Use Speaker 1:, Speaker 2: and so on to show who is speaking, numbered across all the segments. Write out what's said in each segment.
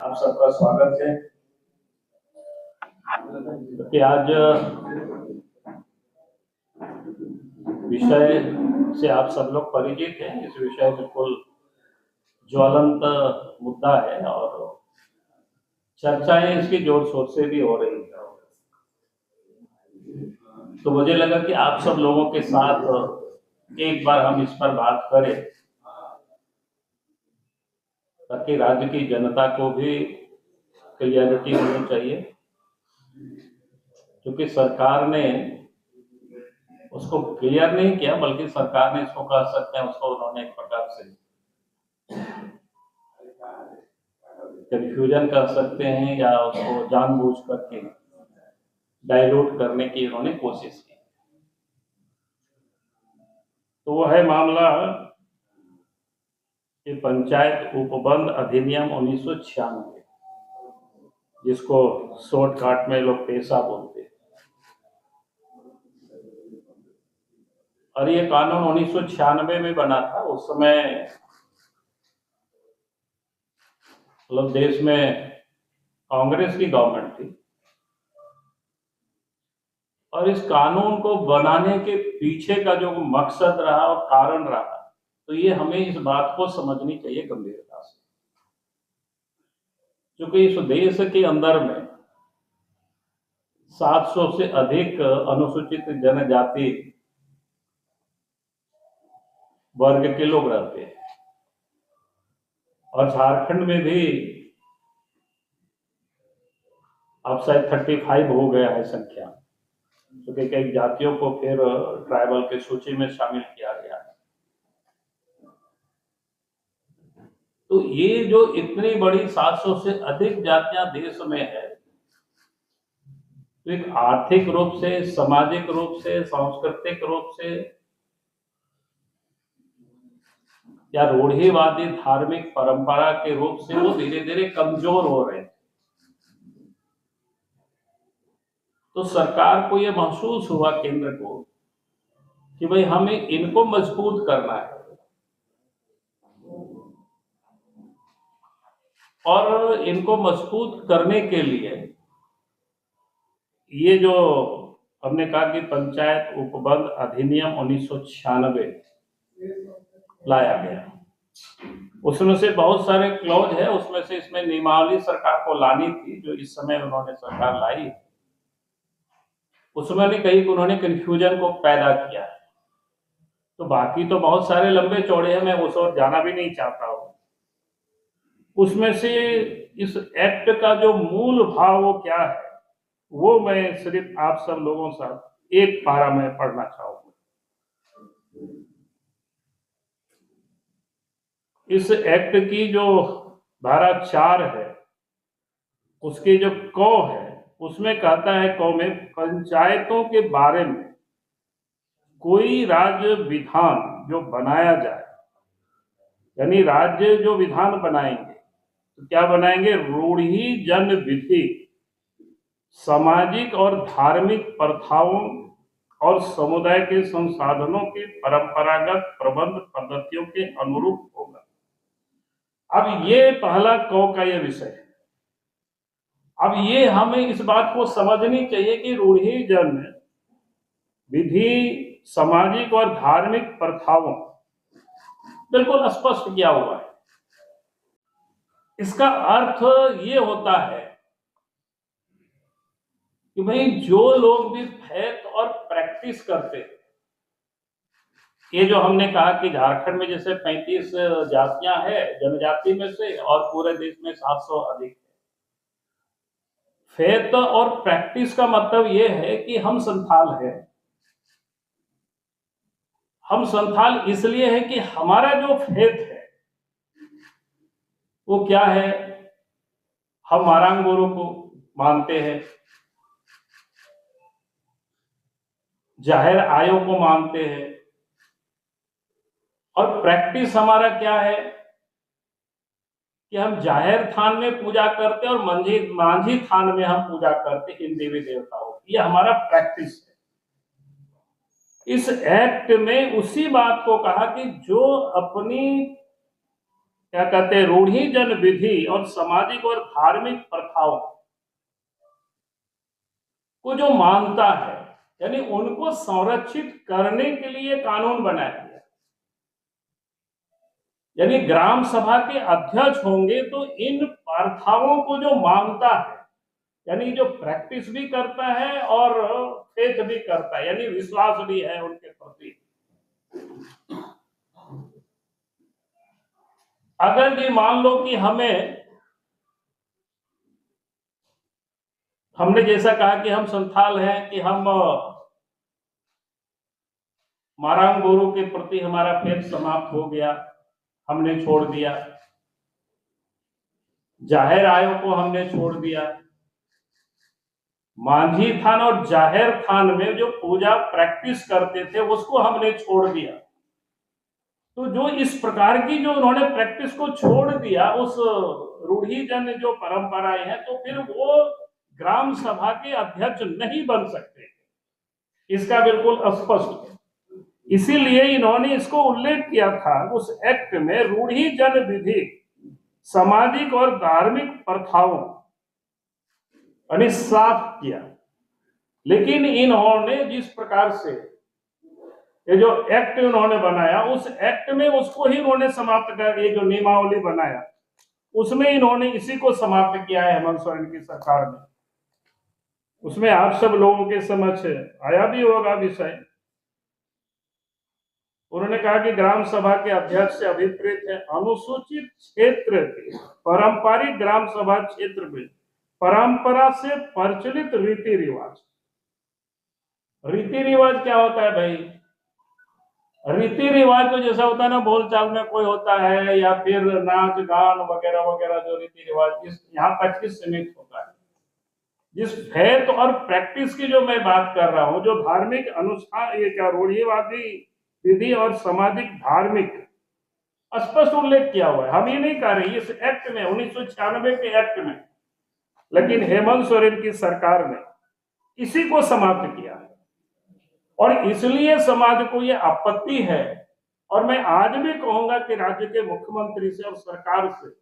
Speaker 1: आप सबका स्वागत है कि आज विषय से आप सब लोग परिचित हैं। इस विषय बिल्कुल ज्वलंत मुद्दा है और चर्चाएं इसकी जोर शोर से भी हो रही है। तो मुझे लगा कि आप सब लोगों के साथ एक बार हम इस पर बात करें ताकि राज्य की जनता को भी क्लियरिटी होनी चाहिए, क्योंकि सरकार ने उसको क्लियर नहीं किया, बल्कि सरकार ने इसको कह सकते हैं उसको उन्होंने एक प्रकार से कंफ्यूजन कर सकते हैं या उसको जानबूझ करके डाइल्यूट करने की उन्होंने कोशिश की। तो वो है मामला कि पंचायत उपबंध अधिनियम 1996, जिसको शॉर्टकट में लोग पेशा बोलते हैं। और ये कानून 1996 में बना था। उस समय मतलब देश में कांग्रेस की गवर्नमेंट थी और इस कानून को बनाने के पीछे का जो मकसद रहा और कारण रहा, तो ये हमें इस बात को समझनी चाहिए गंभीरता से, क्योंकि इस देश के अंदर में 700 से अधिक अनुसूचित जनजाति वर्ग के लोग रहते हैं और झारखंड में भी अब शायद 35 हो गया है संख्या, क्योंकि कई जातियों को फिर ट्राइबल की सूची में शामिल किया गया है। तो ये जो इतनी बड़ी 700 से अधिक जातियां देश में है, तो एक आर्थिक रूप से, सामाजिक रूप से, सांस्कृतिक रूप से या रूढ़िवादी धार्मिक परंपरा के रूप से वो धीरे धीरे कमजोर हो रहे हैं। तो सरकार को ये महसूस हुआ, केंद्र को, कि भाई हमें इनको मजबूत करना है और इनको मजबूत करने के लिए ये जो हमने कहा कि पंचायत उपबंध अधिनियम 1996 लाया गया। उसमें से बहुत सारे क्लॉज है, उसमें से इसमें नियमावली सरकार को लानी थी जो इस समय उन्होंने सरकार लाई। उसमें ने कहीं उन्होंने कंफ्यूजन को पैदा किया है। तो बाकी तो बहुत सारे लंबे चौड़े हैं, मैं उस ओर जाना भी नहीं चाहता हूं। उसमें से इस एक्ट का जो मूल भाव वो क्या है, वो मैं सिर्फ आप सब लोगों से एक पारा में पढ़ना चाहूंगा। इस एक्ट की जो धारा 4 है, उसके जो क है, उसमें कहता है क में पंचायतों के बारे में कोई राज्य विधान जो बनाया जाए, यानी राज्य जो विधान बनाएंगे तो क्या बनाएंगे, रूढ़ी जन विधि, सामाजिक और धार्मिक प्रथाओं और समुदाय के संसाधनों के परंपरागत प्रबंध पद्धतियों के अनुरूप होगा। अब ये पहला क का ये विषय है। अब ये हमें इस बात को समझनी चाहिए कि रूढ़ी जन विधि, सामाजिक और धार्मिक प्रथाओं बिल्कुल स्पष्ट किया हुआ है। इसका अर्थ ये होता है कि भाई जो लोग भी फेथ और प्रैक्टिस करते हैं, ये जो हमने कहा कि झारखंड में जैसे 35 जातियां हैं जनजाति में से और पूरे देश में 700 अधिक है। फेथ और प्रैक्टिस का मतलब ये है कि हम संथाल हैं। हम संथाल इसलिए है कि हमारा जो फेथ है वो क्या है, हम मारांग गुरु को मानते हैं, जाहिर आयो को मानते हैं, और प्रैक्टिस हमारा क्या है कि हम जाहिर थान में पूजा करते और मांझी थान में हम पूजा करते इन देवी देवताओं की। ये हमारा प्रैक्टिस है। इस एक्ट में उसी बात को कहा कि जो अपनी क्या कहते हैं, रूढ़ी जन विधि और सामाजिक और धार्मिक प्रथाओं को जो मानता है, यानी उनको संरक्षित करने के लिए कानून बनाया गया। यानी ग्राम सभा के अध्यक्ष होंगे तो इन प्रथाओं को जो मानता है, यानी जो प्रैक्टिस भी करता है और फेथ भी करता है, यानी विश्वास भी है उनके प्रति। अगर ये मान लो कि हमने जैसा कहा कि हम संथाल हैं, कि हम मारांग गुरु के प्रति हमारा फेथ समाप्त हो गया, हमने छोड़ दिया, जाहिर आयों को हमने छोड़ दिया, मांझी थान और जाहिर थान में जो पूजा प्रैक्टिस करते थे उसको हमने छोड़ दिया। तो जो इस प्रकार की जो उन्होंने प्रैक्टिस को छोड़ दिया, उस रूढ़ी जन जो परंपराएं हैं, तो फिर वो ग्राम सभा के अध्यक्ष नहीं बन सकते, इसका बिल्कुल स्पष्ट है। इसीलिए इन्होंने इसको उल्लेख किया था उस एक्ट में, रूढ़ी जन विधि, सामाजिक और धार्मिक प्रथाओं, यानी साफ किया। लेकिन इन्होंने जिस प्रकार से ये जो एक्ट उन्होंने बनाया, उस एक्ट में उसको ही उन्होंने समाप्त कर, ये जो नियमावली बनाया उसमें इन्होंने इसी को समाप्त किया है हेमंत सोरेन की सरकार ने। उसमें आप सब लोगों के समक्ष आया भी होगा विषय। उन्होंने कहा कि ग्राम सभा के अध्यक्ष से अभिप्रेत है अनुसूचित क्षेत्र के पारंपरिक ग्राम सभा क्षेत्र में परंपरा से प्रचलित रीति रिवाज। रीति रिवाज क्या होता है भाई? रीति रिवाज तो जैसा होता है ना, बोलचाल में कोई होता है, या फिर नाच गान वगैरह वगैरह, जो रीति रिवाज इस यहाँ तक ही सीमित होता है। जिस फेथ और प्रैक्टिस की जो मैं बात कर रहा हूँ, जो धार्मिक अनुष्ठान, ये क्या रूढ़िवादी विधि और सामाजिक धार्मिक स्पष्ट उल्लेख किया हुआ है। हम ये नहीं कह रहे इस एक्ट में, 1996 के एक्ट में, लेकिन हेमंत सोरेन की सरकार ने इसी को समाप्त किया है। और इसलिए समाज को ये आपत्ति है, और मैं आज भी कहूंगा कि राज्य के मुख्यमंत्री से और सरकार से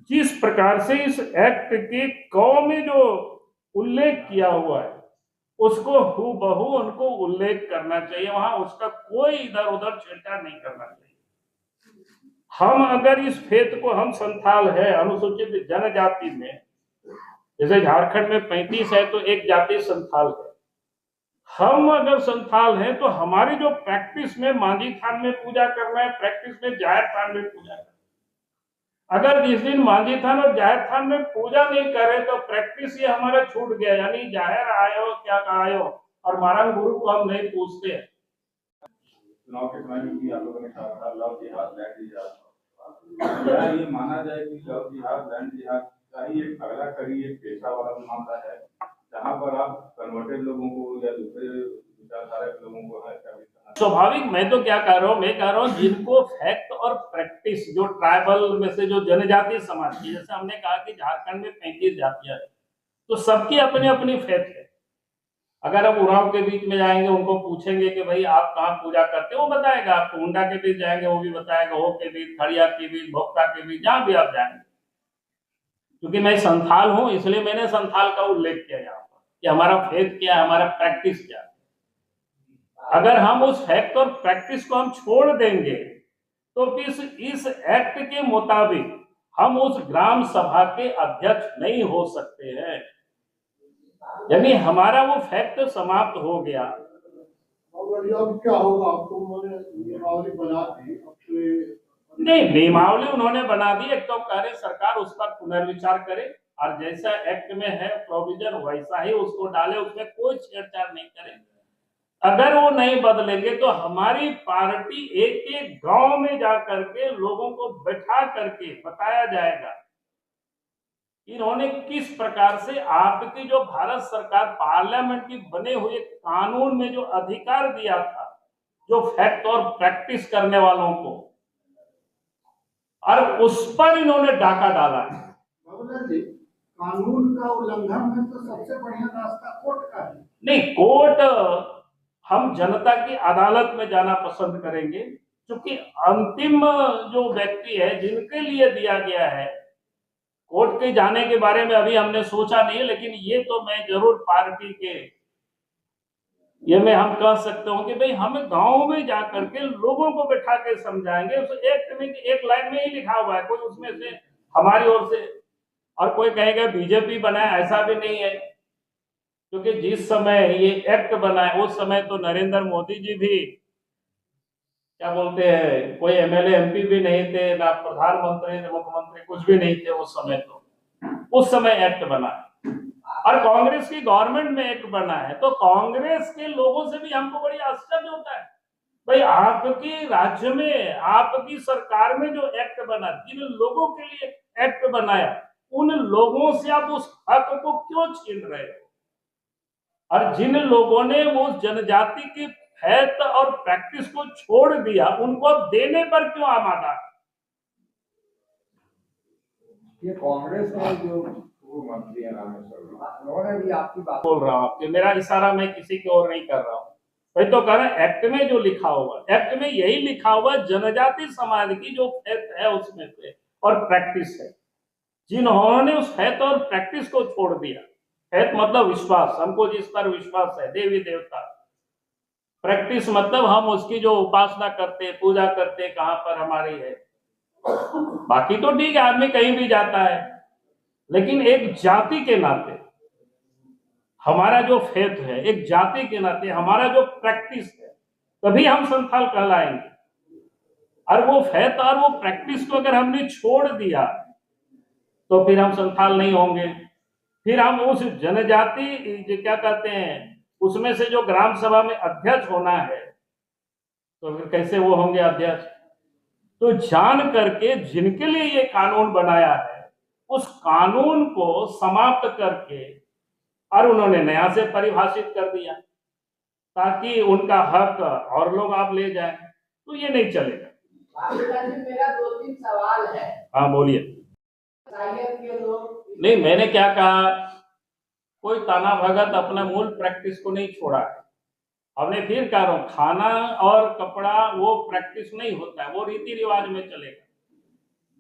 Speaker 1: जिस प्रकार से इस एक्ट के क में जो उल्लेख किया हुआ है उसको हूबहू उनको उल्लेख करना चाहिए, वहां उसका कोई इधर उधर छेड़छाड़ नहीं करना चाहिए। हम अगर इस फेथ को, हम संथाल है, अनुसूचित जनजाति में, जैसे झारखंड में 35 है तो एक जाति संथाल है, हम अगर संथाल हैं तो हमारी जो प्रैक्टिस में मांझी थान में पूजा करना है, प्रैक्टिस में जाहिर थान में पूजा करना है। अगर जिस दिन मांझी थान और जाहिर थान में पूजा नहीं करे तो प्रैक्टिस ये हमारा छूट गया, यानी जाहिर आयो क्या आयो, और मारंग गुरु को हम नहीं पूछते हैं।
Speaker 2: चुनाव के समय में भी आप लोगों ने कहा था लव जिहाद लैंड जिहाद, क्या ये माना जाए कि लव जिहाद लैंड जिहाद का ही एक अगला कड़ी एक पेशा वाला मामला है, जहाँ पर आप कन्वर्टेड लोगों को या दूसरे विचारधारा के लोगों को है?
Speaker 1: स्वाभाविक, मैं तो क्या कह रहा हूँ, मैं कह रहा हूँ जिनको फैक्ट और प्रैक्टिस, जो ट्राइबल में से जो जनजातीय समाज की, जैसे हमने कहा कि झारखंड में 35 जातियां हैं, तो सबकी अपनी अपनी फेथ है। अगर आप उरांव के बीच में जाएंगे, उनको पूछेंगे कि भाई आप कहाँ पूजा करते हो, वो बताएगा आपको। हुंडा के बीच जाएंगे, वो भी बताएगा, हो के बीच, खड़िया के बीच, भोक्ता के बीच, जहां भी आप जाएंगे। क्योंकि मैं संथाल हूं इसलिए मैंने संथाल का उल्लेख किया यहाँ पर कि हमारा फेथ क्या है, हमारा प्रैक्टिस क्या है। अगर हम उस फैक्ट और प्रैक्टिस को हम छोड़ देंगे तो इस एक्ट के मुताबिक हम उस ग्राम सभा के अध्यक्ष नहीं हो सकते हैं, यानी हमारा वो फैक्ट समाप्त हो गया।
Speaker 3: अब क्या होगा? आपको नियमावली बना दी,
Speaker 1: नहीं, नियमावली उन्होंने बना दी, एक तो कार्य सरकार उस पर पुनर्विचार करे और जैसा एक्ट में है प्रोविजन वैसा ही उसको डाले, उसमें कोई छेड़छाड़ नहीं करे। अगर वो नहीं बदलेंगे तो हमारी पार्टी एक एक गांव में जाकर के लोगों को बैठा करके बताया जाएगा इन्होंने किस प्रकार से आपकी जो भारत सरकार पार्लियामेंट की बने हुए कानून में जो अधिकार दिया था, जो फैक्ट और प्रैक्टिस करने वालों को, और उस पर इन्होंने डाका डाला है।
Speaker 3: कानून का उल्लंघन में तो सबसे बढ़िया रास्ता कोर्ट का है।
Speaker 1: नहीं, कोर्ट हम जनता की अदालत में जाना पसंद करेंगे, क्योंकि अंतिम जो व्यक्ति है जिनके लिए दिया गया है, कोर्ट के जाने के बारे में अभी हमने सोचा नहीं, लेकिन ये तो मैं जरूर पार्टी के ये में हम कह सकते हो कि भाई हम गांव में जाकर के लोगों को बैठा के समझाएंगे। उस एक्ट में एक लाइन में ही लिखा हुआ है, कोई उसमें से हमारी ओर से और कोई कहेगा बीजेपी बनाए, ऐसा भी नहीं है। क्योंकि जिस समय ये एक्ट बना है उस समय तो नरेंद्र मोदी जी भी क्या बोलते हैं, कोई एमएलए एमपी भी नहीं थे, ना प्रधानमंत्री ना मुख्यमंत्री, कुछ भी नहीं थे उस समय। तो उस समय एक्ट बना है और कांग्रेस की गवर्नमेंट में एक्ट बना है, तो कांग्रेस के लोगों से भी हमको बड़ी आश्चर्य होता है। भाई आपकी राज्य में आपकी सरकार में जो एक्ट बना, जिन लोगों के लिए एक्ट बनाया, उन लोगों से आप उस हक को क्यों छीन रहे हो? और जिन लोगों ने वो जनजाति की हैत और प्रैक्टिस को छोड़ दिया, उनको देने पर क्यों आमादा?
Speaker 4: ये कांग्रेस ने जो वो मंत्री है रामेश्वर, उन्होंने भी आपकी बात
Speaker 1: बोल रहा हूं कि मेरा इशारा मैं किसी की ओर नहीं कर रहा हूं, वही तो कह रहा है। एक्ट में जो लिखा हुआ, एक्ट में यही लिखा हुआ, जनजाति समाज की जो हैत है उसमें से और प्रैक्टिस है, जिन्होंने उस हैत और प्रैक्टिस को छोड़ दिया। हैत मतलब विश्वास, हमको जिस पर विश्वास है, देवी देवता। प्रैक्टिस मतलब हम उसकी जो उपासना करते, पूजा करते, कहां पर हमारी है। बाकी तो ठीक है, आदमी कहीं भी जाता है, लेकिन एक जाति के नाते हमारा जो फेथ है, एक जाति के नाते हमारा जो प्रैक्टिस है, तभी हम संथाल कहलाएंगे। और वो फेथ और वो प्रैक्टिस को अगर हमने छोड़ दिया तो फिर हम संथाल नहीं होंगे। फिर हम उस जनजाति क्या कहते हैं उसमें से जो ग्राम सभा में अध्यक्ष होना है, तो फिर कैसे वो होंगे अध्यक्ष? तो जान करके जिनके लिए ये कानून बनाया है, उस कानून को समाप्त करके और उन्होंने नया से परिभाषित कर दिया ताकि उनका हक और लोग आप ले जाएं, तो ये नहीं चलेगा।
Speaker 5: मेरा 2-3 सवाल है।
Speaker 1: हाँ बोलिए।
Speaker 5: के लोग
Speaker 1: नहीं, मैंने क्या कहा, कोई ताना भगत अपना मूल प्रैक्टिस को नहीं छोड़ा है। हमने फिर कह रहा हूं, खाना और कपड़ा वो प्रैक्टिस नहीं होता है, वो रीति रिवाज में चलेगा।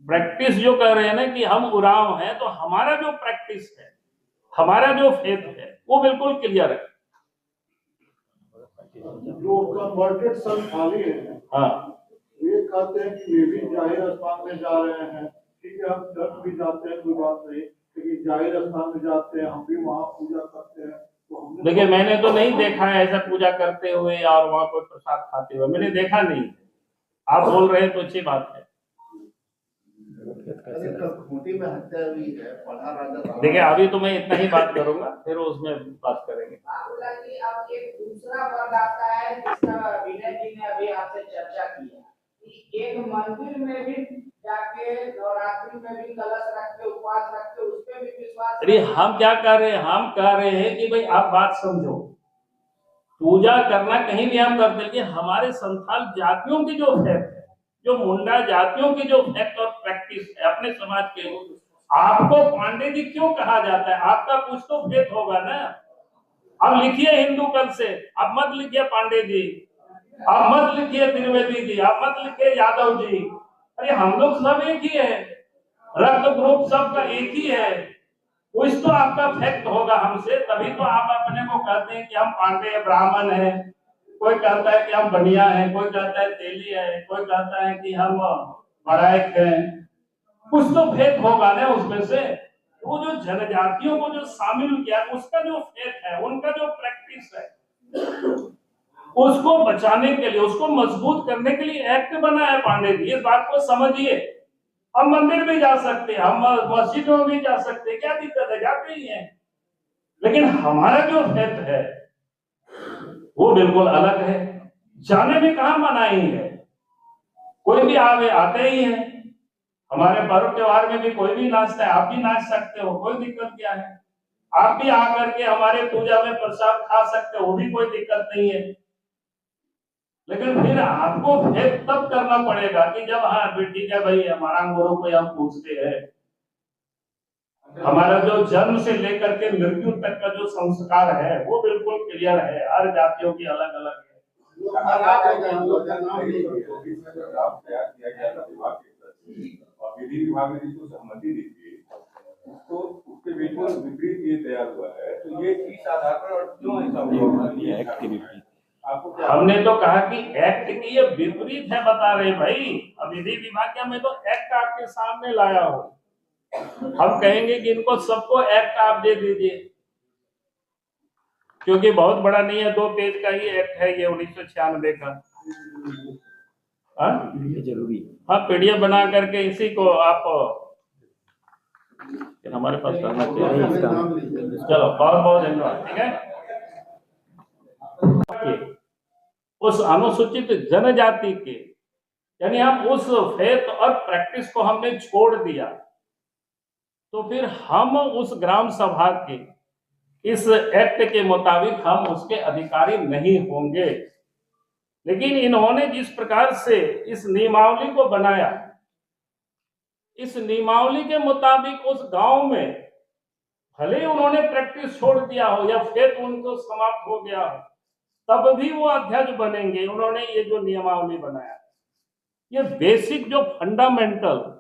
Speaker 1: प्रैक्टिस जो कह रहे हैं ना कि हम उरांव हैं, तो हमारा जो प्रैक्टिस है, हमारा जो फेथ है, वो बिल्कुल क्लियर है।
Speaker 3: जो कन्वर्टेड संथाली है,
Speaker 1: हाँ,
Speaker 3: ये कहते हैं कि वे भी जाहिर स्थान में जा रहे हैं। ठीक है, हम चर्च भी जाते हैं, कोई बात नहीं, लेकिन जाहिर स्थान में जाते हैं, हम भी वहाँ पूजा करते हैं। तो
Speaker 1: देखिए मैंने तो नहीं देखा है ऐसा पूजा करते हुए और वहां कोई प्रसाद खाते हुए, मैंने देखा नहीं। आप बोल रहे हैं तो अच्छी बात है।
Speaker 6: खूंटी में हत्या हुई है, पढ़ा राजा।
Speaker 1: देखिए अभी तो मैं इतना ही बात करूंगा, फिर उसमें बात करेंगे।
Speaker 5: अब एक दूसरा वर्ग आता है जिसका विनय जी ने अभी आपसे चर्चा की है कि एक मंदिर में भी जाके नवरात्रि में भी कलश रख के उपवास रख के उस पे भी विश्वास।
Speaker 1: अरे हम क्या कर रहे हैं, हम कह रहे हैं कि भाई आप बात समझो, पूजा करना कहीं भी हम करते, लेकिन हमारे संथाल जातियों की जो फेथ है, जो मुंडा जातियों की जो फेथ और प्रैक्टिस है अपने समाज के, आपको पांडे जी क्यों कहा जाता है? आपका कुछ तो फेथ होगा ना। अब लिखिए हिंदू कल से, अब मत लिखिए पांडे जी, अब मत लिखिए त्रिवेदी जी, अब मत लिखिए यादव जी। अरे हम लोग सब एक ही है, रक्त ग्रुप सबका एक ही है। कुछ तो आपका फैक्ट होगा हमसे, तभी तो आप अपने को कहते हैं कि हम पांडे ब्राह्मण हैं, कोई कहता है कि हम बनिया हैं, कोई कहता है तेली है, कोई कहता है कि हम बड़ाइक हैं। कुछ तो फेथ होगा ना उसमें से। वो जो जनजातियों को जो शामिल किया, उसका जो फेथ है, उनका जो प्रैक्टिस है, उसको बचाने के लिए, उसको मजबूत करने के लिए एक्ट बना है पांडे जी। इस बात को समझिए। हम मंदिर भी जा सकते हैं, हम मस्जिदों में भी जा सकते हैं, क्या दिक्कत है, जाते ही हैं। लेकिन हमारा जो फेथ है वो बिल्कुल अलग है। जाने में कहां मनाही है, कोई भी आते ही है। हमारे पर्व त्योहार में भी कोई भी नाचता है, आप भी नाच सकते हो, कोई दिक्कत क्या है। आप भी आकर के हमारे पूजा में प्रसाद खा सकते हो, वो भी कोई दिक्कत नहीं है। लेकिन फिर आपको फेथ तब करना पड़ेगा कि जब हाँ ठीक है भाई, हमारा गुरु को हम पूछते हैं, हमारा जो जन्म से लेकर के मृत्यु तक का जो संस्कार है वो बिल्कुल क्लियर है, हर जातियों की अलग अलग है।
Speaker 3: खराब हो गए, हम लोग का नाम नहीं लिया।
Speaker 2: 2024 में जो ड्राफ्ट तैयार किया गया था विभाग के स्तर से, और विधि विभाग ने जिसको सहमति दी थी, उसको उसके बिल्कुल विपरीत ये तैयार हुआ है। तो ये किस आधार पर और क्यों ऐसा हुआ? ये एक्ट के विपरीत आपको क्या?
Speaker 1: हमने तो कहा कि एक्ट की ये विपरीत है, बता रहे भाई। अब विधि विभाग क्या, मैं तो एक्ट आपके सामने लाया हूँ। हम कहेंगे कि इनको सबको एक्ट आप दे दीजिए, क्योंकि बहुत बड़ा नहीं है, 2 पेज का ही एक्ट है ये 1996 का।
Speaker 4: जरूरी।
Speaker 1: हाँ, पीडीएफ बना करके इसी को आप हमारे पास करना चाहिए। चलो, बहुत बहुत धन्यवाद। ठीक है, उस अनुसूचित जनजाति के, यानी हम उस फेथ और प्रैक्टिस को हमने छोड़ दिया, तो फिर हम उस ग्राम सभा के इस एक्ट के मुताबिक हम उसके अधिकारी नहीं होंगे। लेकिन इन्होंने जिस प्रकार से इस नियमावली को बनाया, इस नियमावली के मुताबिक उस गांव में भले ही उन्होंने प्रैक्टिस छोड़ दिया हो या फेथ उनको समाप्त हो गया हो, तब भी वो अध्यक्ष बनेंगे। उन्होंने ये जो नियमावली बनाया, ये बेसिक जो फंडामेंटल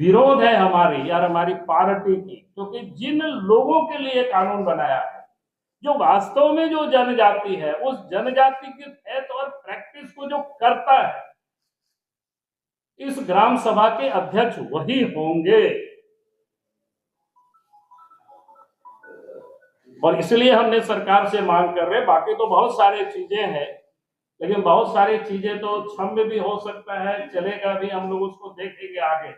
Speaker 1: विरोध है हमारी यार, हमारी पार्टी की, क्योंकि जिन लोगों के लिए कानून बनाया है, जो वास्तव में जो जनजाति है, उस जनजाति की फेथ और प्रैक्टिस को जो करता है, इस ग्राम सभा के अध्यक्ष वही होंगे। और इसलिए हमने सरकार से मांग कर रहे, बाकी तो बहुत सारी चीजें हैं, लेकिन बहुत सारी चीजें तो क्षम्य भी हो सकता है, चलेगा भी, हम लोग उसको देखेंगे आगे,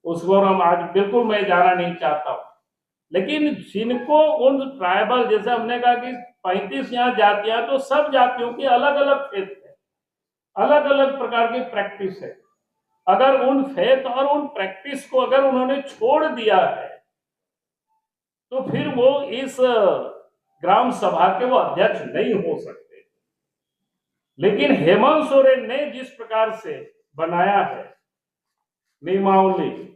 Speaker 1: उसको हम आज बिल्कुल मैं जाना नहीं चाहता हूं। लेकिन जिनको उन ट्राइबल, जैसे हमने कहा कि 35 यहाँ जातियां, तो सब जातियों की अलग अलग फेथ है, अलग अलग प्रकार की प्रैक्टिस है। अगर उन फेथ और उन प्रैक्टिस को अगर उन्होंने छोड़ दिया है, तो फिर वो इस ग्राम सभा के वो अध्यक्ष नहीं हो सकते। लेकिन हेमंत सोरेन ने जिस प्रकार से बनाया है नियमावली,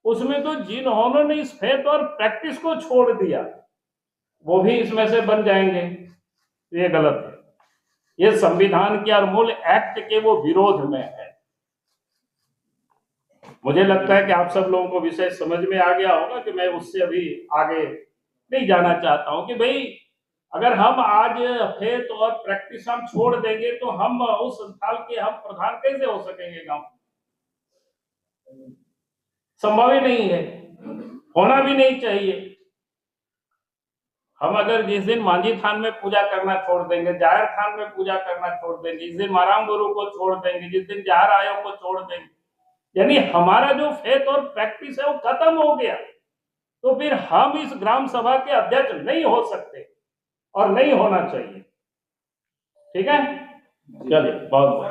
Speaker 1: उसमें तो जिन्होंने इस फेथ और प्रैक्टिस को छोड़ दिया, वो भी इसमें से बन जाएंगे। ये गलत है, ये संविधान के और मूल एक्ट के वो विरोध में है। मुझे लगता है कि आप सब लोगों को विषय समझ में आ गया होगा कि मैं उससे अभी आगे नहीं जाना चाहता हूं कि भाई अगर हम आज फेथ और प्रैक्टिस हम छोड़ देंगे, तो हम उस संस्थान के हम प्रधान कैसे हो सकेंगे गांव? संभव ही नहीं है, होना भी नहीं चाहिए। हम अगर जिस दिन मांझी थान में पूजा करना छोड़ देंगे, जाहिर थान में पूजा करना छोड़ देंगे, जिस दिन माराम गुरु को छोड़ देंगे, जिस दिन जाहिर आयोग को छोड़ देंगे, यानी हमारा जो फेथ और प्रैक्टिस है वो खत्म हो गया, तो फिर हम इस ग्राम सभा के अध्यक्ष नहीं हो सकते और नहीं होना चाहिए। ठीक है, चलिए, बहुत